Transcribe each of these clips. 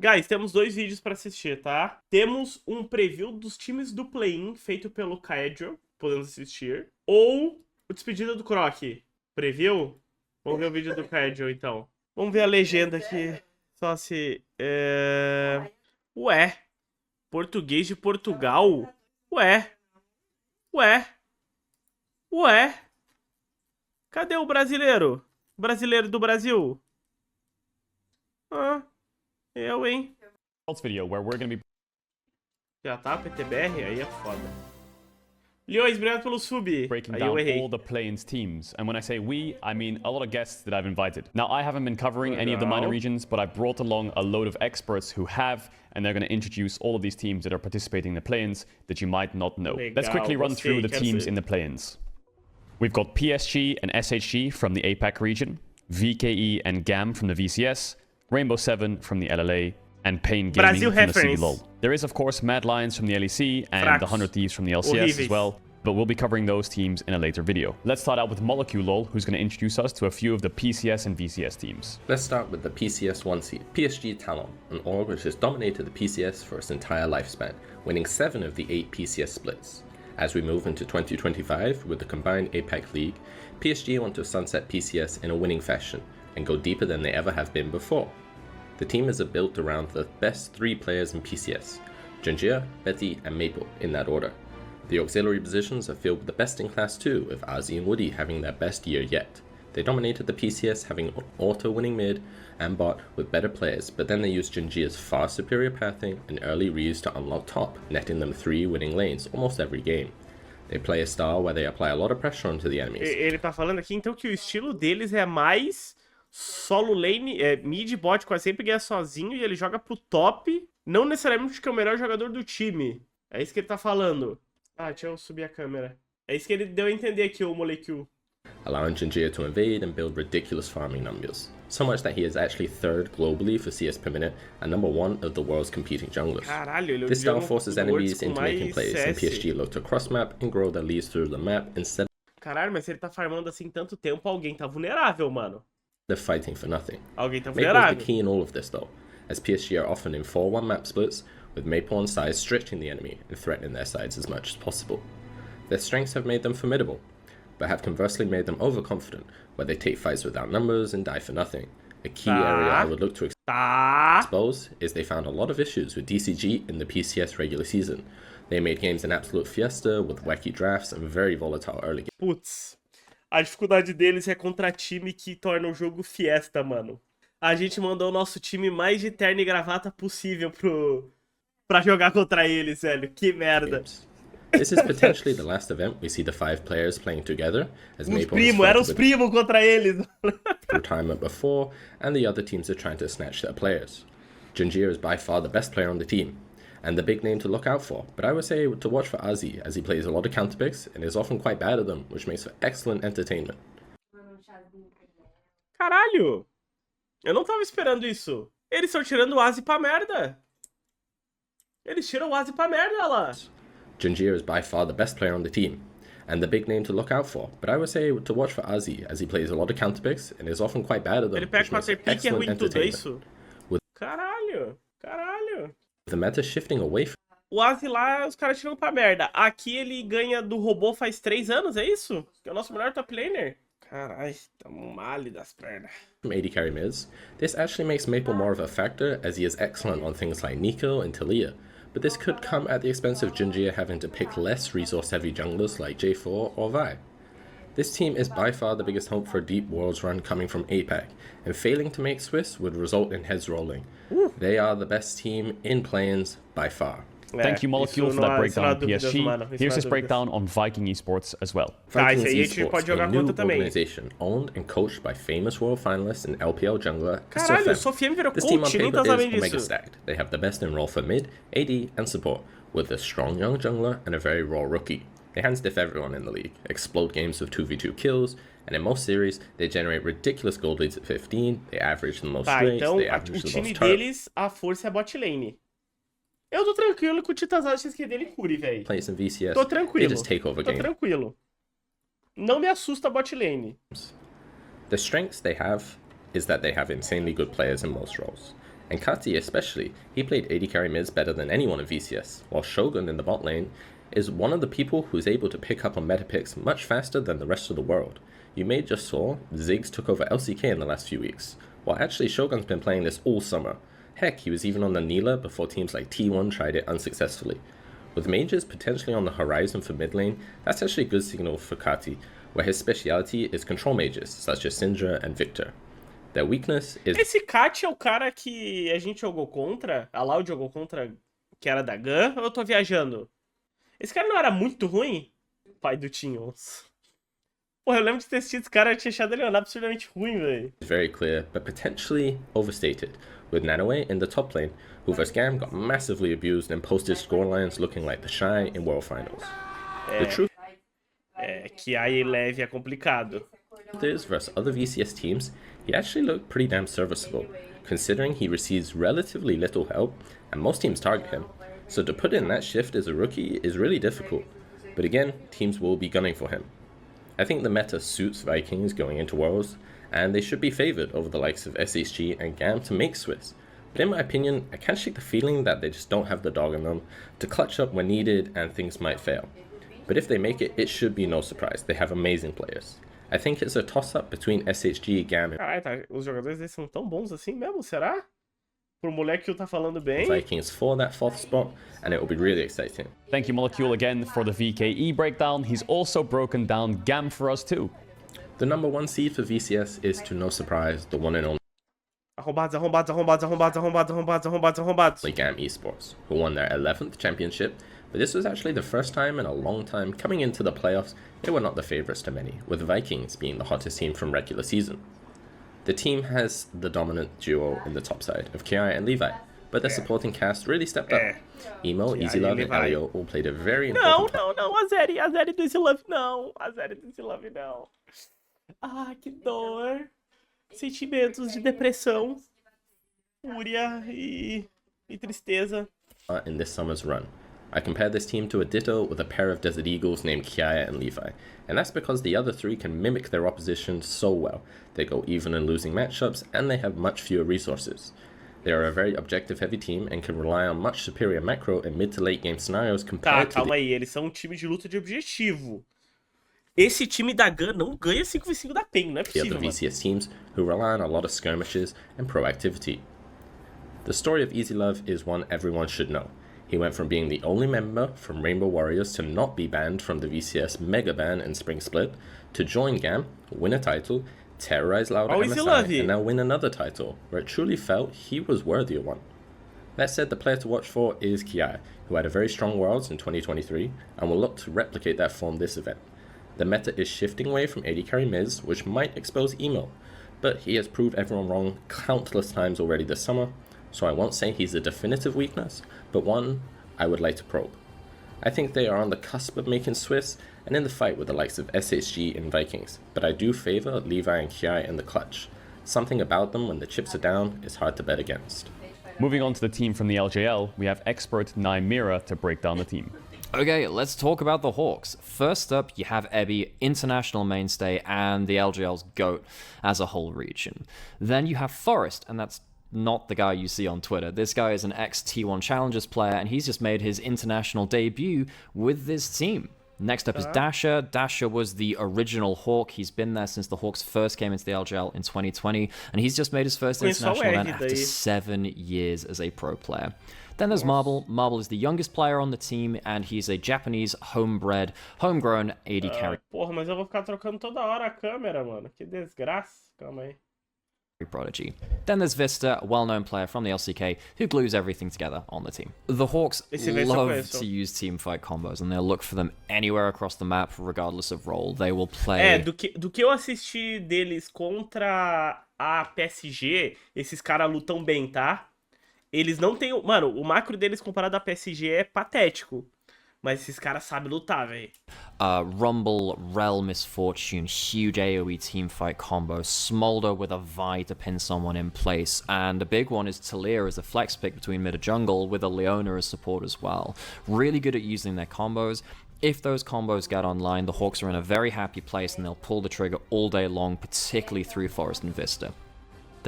Guys, temos 2 vídeos pra assistir, tá? Temos um preview dos times do play-in feito pelo CAEDREL, podemos assistir. Ou o despedida do Croc. Preview? Vamos ver o vídeo do CAEDREL, então. Vamos ver a legenda aqui. Só se... Ué. Português de Portugal? Ué. Cadê o brasileiro? Brasileiro do Brasil? Eu, hein? Video where we're going to be Já tá, PTBR? Aí é foda. Leões, obrigado pelo sub. breaking Aí down eu errei. all the play-ins teams. And when I say we, I mean a lot of guests that I've invited. Now, I haven't been covering any of the minor regions, but I've brought along a load of experts who have, and they're going to introduce all of these teams that are participating in the play-ins that you might not know. Let's quickly run through the teams in the play-ins. We've got PSG and SHG from the APAC region, VKE and GAM from the VCS, Rainbow 7 from the LLA, and Pain Gaming from the Siga LOL. There is, of course, Mad Lions from the LEC and the 100 Thieves from the LCS as well, but we'll be covering those teams in a later video. Let's start out with Molecule LOL, who's going to introduce us to a few of the PCS and VCS teams. Let's start with the PCS 1 seed, PSG Talon, an org which has dominated the PCS for its entire lifespan, winning 7 of the 8 PCS splits. As we move into 2025 with the combined APAC League, PSG want to sunset PCS in a winning fashion and go deeper than they ever have been before. The team is built around the best 3 players in PCS, Junjia, Betty and Maple in that order. The auxiliary positions are filled with the best in class too, with Ozzy and Woody having their best year yet. They dominated the PCS, having an auto-winning mid and bot with better players, but then they used Junjia's far superior pathing and early reads to unlock top, netting them 3 winning lanes almost every game. They play a style where they apply a lot of pressure onto the enemies. Ele tá falando aqui então que o estilo deles é mais solo lane, mid bot, quase sempre ganha sozinho e ele joga pro top, não necessariamente porque é o melhor jogador do time. É isso que ele tá falando. Ah, deixa eu subir a câmera. É isso que ele deu a entender aqui, o Molecule. Allowing Junjia to invade and build ridiculous farming numbers. So much that he is actually 3rd globally for CS per minute and number 1 of the world's competing junglers. Caralho, ele This style forces enemies into making plays, and PSG look to cross-map and grow their leads through the map instead Caralho, mas se ele tá farmando assim tanto tempo, alguém tá vulnerável, mano. of fighting for nothing. Alguém tá Maple is vulnerável. the key in all of this though, as PSG are often in 4-1 map splits, with Maple on sides stretching the enemy and threatening their sides as much as possible. Their strengths have made them formidable, but have conversely made them overconfident, where they take fights without numbers and die for nothing. A key area I would look to expose is they found a lot of issues with DCG in the PCS regular season. They made games an absolute fiesta with wacky drafts and very volatile early games. Putz, a dificuldade deles é contra time que torna o jogo fiesta, mano. A gente mandou o nosso time mais de terno e gravata possível pra jogar contra eles, velho. Que merda. This is potentially the last event we see the 5 players playing together, as Maple Eram os primos contra eles. retirement before, and the other teams are trying to snatch their players. Junjia is by far the best player on the team, and the big name to look out for, but I would say to watch for Ozzy, as he plays a lot of counter picks and is often quite bad at them, which makes for excellent entertainment. Caralho! Eu não tava esperando isso. Eles estão tirando o Ozzy pra merda. Eles tiram o Ozzy pra merda lá. Junjia is by far the best player on the team, and the big name to look out for, but I would say to watch for Ozzy, as he plays a lot of counter picks and is often quite bad at them, Ele pega which makes for counter pick e é excellent ruim tudo, é entertainment. isso? Caralho, caralho. The meta shifting away from O Ozzy lá, os caras tiram pra merda. Aqui ele ganha do robô faz 3 anos, é isso? Que é o nosso melhor top laner. Caralho, tamo male das pernas. AD carry mids. This actually makes Maple more of a factor, as he is excellent on things like Nico and Talia, but this could come at the expense of Junjia having to pick less resource-heavy junglers like J4 or Vi. This team is by far the biggest hope for a deep Worlds run coming from APAC, and failing to make Swiss would result in heads rolling. They are the best team in play-ins by far. Thank you, Molecule, for that breakdown on PSG. Here's his breakdown on Viking Esports as well. Vikings Esports, a new organization owned and coached by famous world finalists and LPL jungler Caralho, o SoFM virou This team on coach, nem paper tá sabendo is omega disso. stacked. They have the best in role for mid, AD, and support, with a strong young jungler and a very raw rookie. They hand-stiff everyone in the league, explode games with 2v2 kills, and in most series, they generate ridiculous gold leads at 15, they average the most strengths, Então they o average the time most turrets. deles, a força é bot lane. Eu tô tranquilo com o Titãs XQ dele cure, velho. Place in VCS, Tô they tranquilo. just take over Tô games. tranquilo. Não me assusta a bot lane. The strengths they have is that they have insanely good players in most roles. And Kati especially, he played AD carry mids better than anyone in VCS, while Shogun in the bot lane is one of the people who's able to pick up on meta picks much faster than the rest of the world. You may just saw Ziggs took over LCK in the last few weeks, while actually Shogun's been playing this all summer. Heck, he was even on the Neela before teams like T1 tried it unsuccessfully. With mages potentially on the horizon for mid lane, that's actually a good signal for Kati, where his speciality is control mages, such as Syndra and Victor. Their weakness is... Esse Kat é o cara que a gente jogou contra, a Loud jogou contra, que era da GAM, ou eu tô viajando? Esse cara não era muito ruim? Pai do Tinhons. Porra, eu lembro de ter assistido esse cara, eu tinha achado ele absurdamente ruim, velho. Very clear, but potentially overstated, with Nanoe in the top lane, who vs GAM got massively abused and posted scorelines looking like the Shy in World Finals. The truth que aí leve é complicado. is, versus other VCS teams, he actually looked pretty damn serviceable, considering he receives relatively little help and most teams target him. So to put in that shift as a rookie is really difficult, but again, teams will be gunning for him. I think the meta suits Vikings going into Worlds, and they should be favoured over the likes of SHG and GAM to make Swiss. But in my opinion, I can't shake the feeling that they just don't have the dog in them to clutch up when needed and things might fail. But if they make it, it should be no surprise. They have amazing players. I think it's a toss-up between SHG, GAM, and Caralho, tá. Os jogadores deles são tão bons assim mesmo, será? Pro moleque que tá falando bem. Vikings for that 4th spot, and it will be really exciting. Thank you, Molecule, again for the VKE breakdown. He's also broken down GAM for us too. The number 1 seed for VCS is, to no surprise, the one and only GAM Esports, who won their 11th championship, but this was actually the first time in a long time coming into the playoffs they were not the favourites to many, with Vikings being the hottest team from regular season. The team has the dominant duo in the top side of Kiai and Levi, but their supporting cast really stepped up. Emo, EasyLove, and Elio all played a very important Não, a Zeri do EasyLove não. A Zeri do EasyLove não. Ah, que dor. Sentimentos de depressão, fúria e tristeza. in this summer's run. I compare this team to a ditto with a pair of Desert Eagles named Kiaya and Levi, and that's because the other three can mimic their opposition so well. They go even in losing matchups, and they have much fewer resources. They are a very objective-heavy team and can rely on much superior macro in mid to late game scenarios compared to calma aí, eles são um time de luta de objetivo. Esse time da GAM não ganha 5v5 da PEN, não é the possível, other VCS teams who rely on a lot of skirmishes and proactivity. The story of EasyLove is one everyone should know. He went from being the only member from Rainbow Warriors to not be banned from the VCS mega ban in Spring Split, to join GAM, win a title, terrorize Loud MSI, and now win another title, where it truly felt he was worthy of one. That said, the player to watch for is Kiai, who had a very strong Worlds in 2023, and will look to replicate that form this event. The meta is shifting away from AD carry Miz, which might expose Emo, but he has proved everyone wrong countless times already this summer, so I won't say he's a definitive weakness, but one I would like to probe. I think they are on the cusp of making Swiss and in the fight with the likes of SHG and Vikings, but I do favour Levi and Kiai in the clutch. Something about them when the chips are down is hard to bet against. Moving on to the team from the LJL, we have expert Naimira to break down the team. Okay, let's talk about the Hawks. First up, you have Ebby, international mainstay, and the LGL's GOAT as a whole region. Then you have Forest, and that's not the guy you see on Twitter. This guy is an ex-T1 Challengers player, and he's just made his international debut with this team. Next up is Dasher. Dasher was the original Hawk. He's been there since the Hawks first came into the LGL in 2020, and he's just made his first international event after 7 years as a pro player. Then there's Marble. Marble is the youngest player on the team, and he's a Japanese homegrown AD carry. Porra, mas eu vou ficar trocando toda hora a câmera, mano. Que desgraça. Calma aí. Prodigy. Then there's Vista, a well-known player from the LCK who glues everything together on the team. The Hawks love to use teamfight combos, and they'll look for them anywhere across the map, regardless of role. They will play... do que eu assisti deles contra a PSG, esses caras lutam bem, tá? Eles não têm... Mano, o macro deles comparado à PSG é patético. Mas esses caras sabem lutar, velho. Rumble, Rel, Misfortune, huge AoE teamfight combo, Smolder with a Vi to pin someone in place, and a big one is Talia as a flex pick between mid and jungle with a Leona as support as well. Really good at using their combos. If those combos get online, the Hawks are in a very happy place and they'll pull the trigger all day long, particularly through Forest and Vista.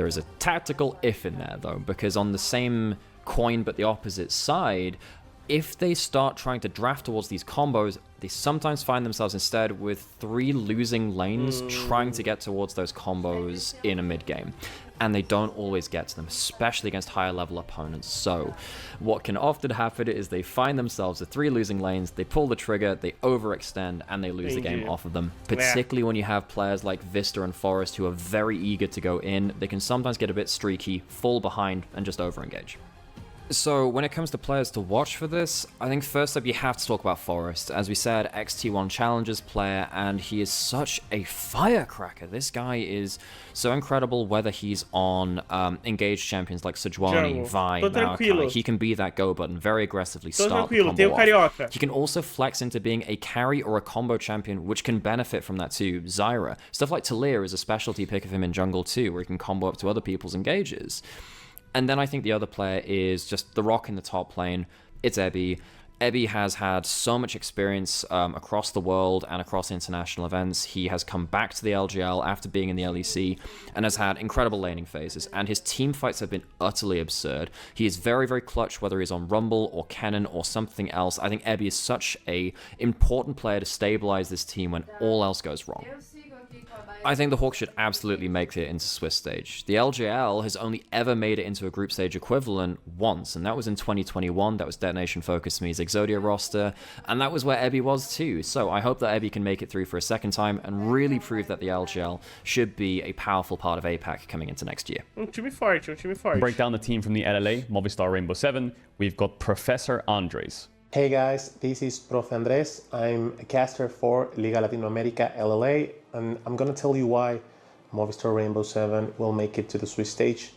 There is a tactical if in there, though, because on the same coin but the opposite side, if they start trying to draft towards these combos, they sometimes find themselves instead with 3 losing lanes trying to get towards those combos in a mid-game. And they don't always get to them, especially against higher level opponents. So what can often happen is they find themselves with 3 losing lanes, they pull the trigger, they overextend, and they lose the game off of them. Particularly when you have players like Vista and Forest who are very eager to go in, they can sometimes get a bit streaky, fall behind, and just overengage. So when it comes to players to watch for this, I think first up you have to talk about Forest. As we said, XT1 Challengers player, and he is such a firecracker. This guy is so incredible, whether he's on engaged champions like Sejuani, Vi, Maokai. He can be that go button, very aggressively start the combo off. He can also flex into being a carry or a combo champion, which can benefit from that too. Zyra. Stuff like Talir is a specialty pick of him in jungle too, where he can combo up to other people's engages. And then I think the other player is just the rock in the top lane. It's Ebby. Ebby has had so much experience across the world and across international events. He has come back to the LGL after being in the LEC and has had incredible laning phases. And his team fights have been utterly absurd. He is very, very clutch, whether he's on Rumble or Kennen or something else. I think Ebby is such a important player to stabilize this team when all else goes wrong. I think the Hawks should absolutely make it into Swiss stage. The LGL has only ever made it into a group stage equivalent once, and that was in 2021. That was Detonation Focus Me's Exodia roster, and that was where Ebby was too. So I hope that Ebby can make it through for a second time and really prove that the LGL should be a powerful part of APAC coming into next year. Time forte. Break down the team from the LLA, Movistar Rainbow 7. We've got Professor Andres. Hey guys, this is Prof. Andres. I'm a caster for Liga Latinoamérica LLA, and I'm gonna tell you why Movistar Rainbow 7 will make it to the Swiss stage.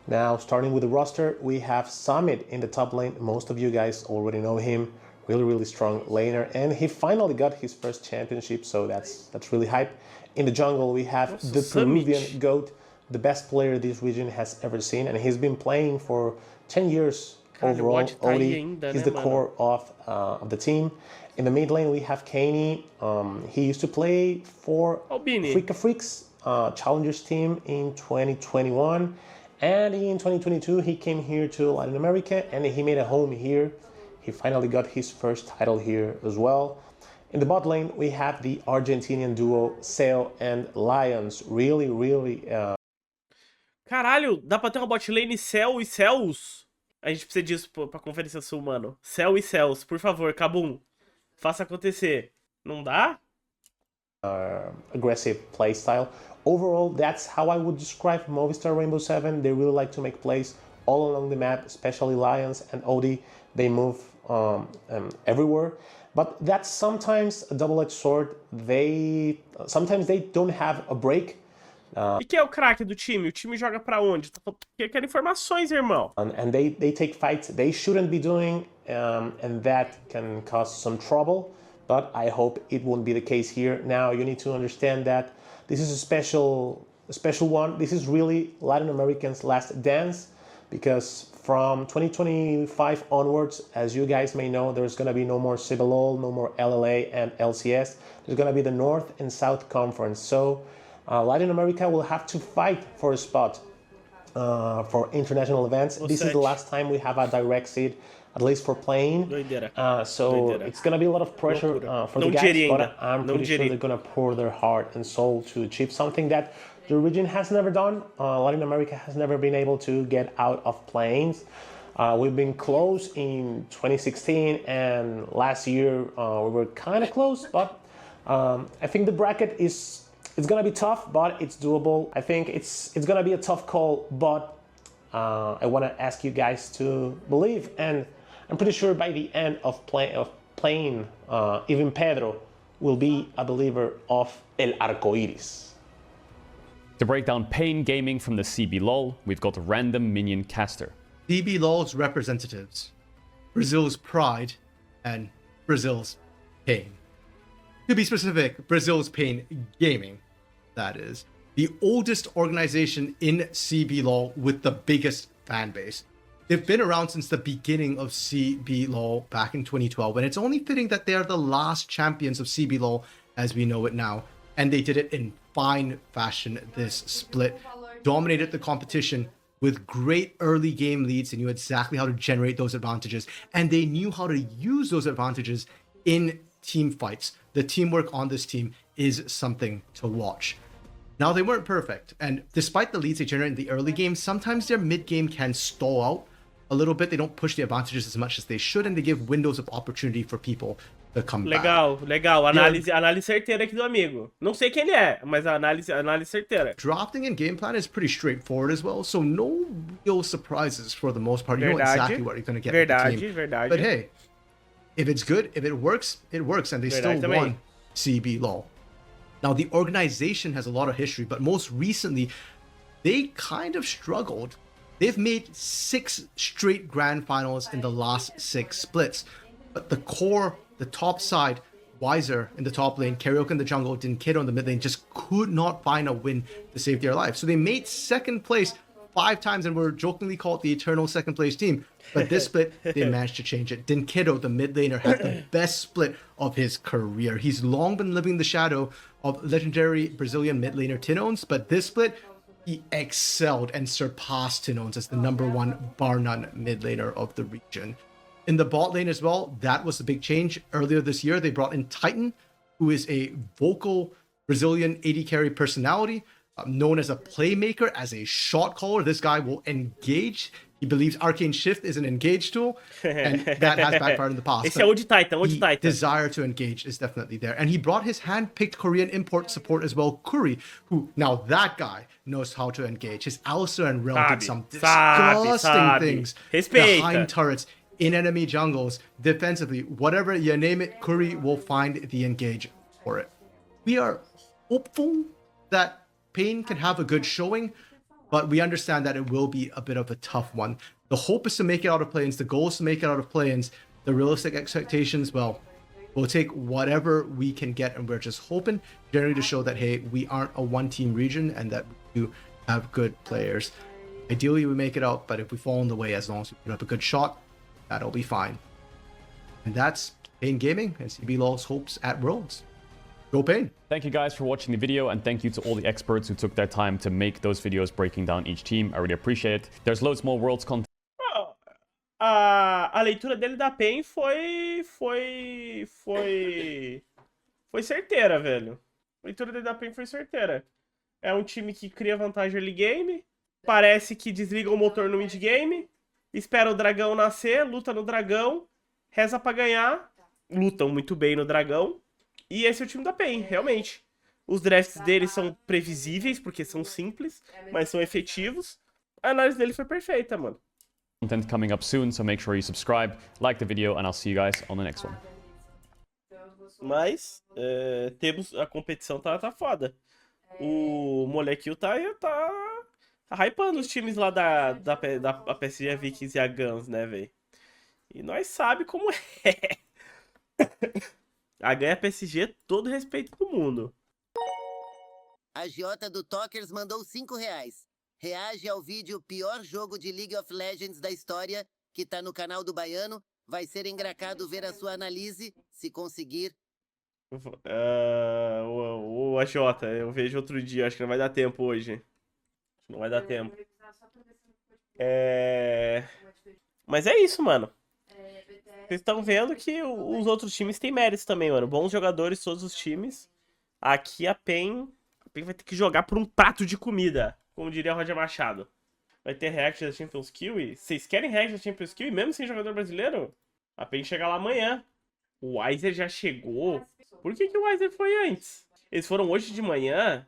Now, starting with the roster, we have Summit in the top lane. Most of you guys already know him. Really strong laner, and he finally got his first championship, so that's really hype. In the jungle, we have the Peruvian GOAT, the best player this region has ever seen, and he's been playing for 10 years. Overall, Odi is the core of the team. In the mid lane, we have Kaney. He used to play for Freaka Freaks Challengers team in 2021. And in 2022, he came here to Latin America and he made a home here. He finally got his first title here as well. In the bot lane, we have the Argentinian duo Cell and Lions. Really... Caralho, dá pra ter uma bot lane Cell e Cells? A gente precisa disso pra Conferência Sul, mano. Cell e Cells, por favor, Kabum. Faça acontecer. Não dá? Aggressive playstyle. Overall, that's how I would describe Movistar Rainbow 7. They really like to make plays all along the map, especially Lions and Odi. They move everywhere. But that's sometimes a double-edged sword. Sometimes they don't have a break. E quem é o craque do time? O time joga pra onde? Eu quero informações, irmão. And they take fights they shouldn't be doing, and that can cause some trouble. But I hope it won't be the case here. Now you need to understand that this is a special one. This is really Latin Americans' last dance, because from 2025 onwards, as you guys may know, there's going to be no more CBLOL, no more LLA and LCS. There's going to be the North and South Conference. So Latin America will have to fight for a spot for international events. This is the last time we have a direct seed, at least for playing. So it's going to be a lot of pressure for the guys, but I'm pretty sure they're going to pour their heart and soul to achieve something that the region has never done. Latin America has never been able to get out of planes. We've been close in 2016, and last year we were kind of close, but I think the bracket it's gonna be tough, but it's doable. I think it's gonna be a tough call, but I want to ask you guys to believe, and I'm pretty sure by the end of playing, even Pedro will be a believer of El Arcoiris. To break down Pain Gaming from the CBLOL, we've got Random Minion Caster. CBLOL's representatives, Brazil's pride, and Brazil's pain. To be specific, Brazil's Pain Gaming, that is. The oldest organization in CBLOL with the biggest fan base. They've been around since the beginning of CBLOL back in 2012, and it's only fitting that they are the last champions of CBLOL as we know it now. And they did it in fine fashion this split. dominated the competition with great early game leads and knew exactly how to generate those advantages. And they knew how to use those advantages in team fights. The teamwork on this team is something to watch. Now, they weren't perfect, and despite the leads they generate in the early game, sometimes their mid game can stall out a little bit. They don't push the advantages as much as they should, and they give windows of opportunity for people to come back. Legal. Análise certeira aqui do amigo. Não sei quem ele é, mas a análise certeira. Drafting and game plan is pretty straightforward as well, so no real surprises for the most part. You know exactly what you're going to get with the team. Verdade. But hey, if it's good, if it works, and they still won CB LOL. Now, the organization has a lot of history, but most recently, they kind of struggled. They've made 6 straight grand finals in the last 6 splits. But the core, the top side, Wiser in the top lane, Karaoke in the jungle, Dakyo in the mid lane, just could not find a win to save their life. So they made 2nd place 5 times and were jokingly called the eternal 2nd place team. But this split, they managed to change it. Dakyo, the mid laner, had the best split of his career. He's long been living the shadow of legendary Brazilian mid laner Tinones, but this split, he excelled and surpassed Tinones as the #1 bar none mid laner of the region. In the bot lane as well, that was the big change. Earlier this year, they brought in Titan, who is a vocal Brazilian AD carry personality, known as a playmaker, as a shot caller. This guy will engage. He believes Arcane Shift is an engage tool, and that has backfired in the past. Esse é o de Titan, The desire to engage is definitely there. And he brought his hand-picked Korean import support as well, Kuri, who, now that guy knows how to engage. His Alistair and Realm did some disgusting things behind turrets, in enemy jungles, defensively, whatever you name it, Kuri will find the engage for it. We are hopeful that Pain can have a good showing, but we understand that it will be a bit of a tough one. The hope is to make it out of play-ins. The goal is to make it out of play-ins. The realistic expectations, well, we'll take whatever we can get, and we're just hoping generally to show that, hey, we aren't a one-team region and that we do have good players. Ideally, we make it out, but if we fall in the way, as long as we put up a good shot, that'll be fine. And that's Pain Gaming and CB LOL's hopes at Worlds. Go Pain. Thank you guys for watching the video, and thank you to all the experts who took their time to make those videos breaking down each team. I really appreciate it. There's loads more Worlds content. A leitura dele da PEN foi certeira, velho. A leitura dele da PEN foi certeira. É um time que cria vantagem early game, parece que desliga o motor no mid game, espera o dragão nascer, luta no dragão, reza pra ganhar, lutam muito bem no dragão. E esse é o time da PEN, realmente. Os drafts deles são previsíveis, porque são simples, mas são efetivos. A análise dele foi perfeita, mano. Content coming up soon, so make sure you subscribe, like the video, and I'll see you guys on the next one. Mas, temos a competição tá foda. O molequinho tá hypando os times lá da PSG Vikings e a GAMs, né, velho? E nós sabe como é. A GAM e a PSG, todo respeito do mundo. A Jota do Tockers mandou R$5. Reage ao vídeo Pior Jogo de League of Legends da História, que tá no canal do Baiano. Vai ser engraçado ver a sua análise, se conseguir. O AJ, eu vejo outro dia, acho que não vai dar tempo hoje. Não vai dar tempo. Mas é isso, mano. Vocês estão vendo que os outros times têm méritos também, mano. Bons jogadores, todos os times. Aqui a PEN vai ter que jogar por um prato de comida, como diria Roger Machado. Vai ter react da Champions Kill. Vocês querem react da Champions Kill mesmo sem jogador brasileiro? A PEN chega lá amanhã. O Wiser já chegou. Por que o Wiser foi antes? Eles foram hoje de manhã.